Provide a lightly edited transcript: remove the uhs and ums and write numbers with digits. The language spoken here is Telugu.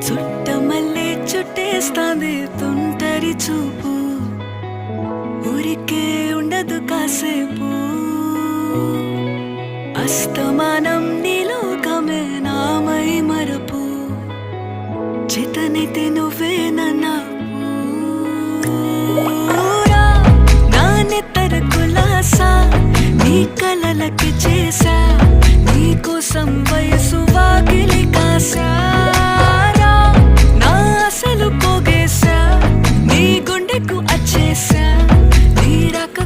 చుట్టమల్లే చుట్టేస్తాంది తుంటరి చూపు, ఊరికే ఉండదు కాసేపు. అస్తమానం నీలోకమే నామై మరపు, చేతనైతే నువ్వే నాకు. నా నెత్తర కులాసా నీ కలలకి చేసా, నీ కోసం వయసు వాకిలి కాసా. నా అసలు పోగేసా, నీ గుండెకు అచ్చేసా, నీ రాక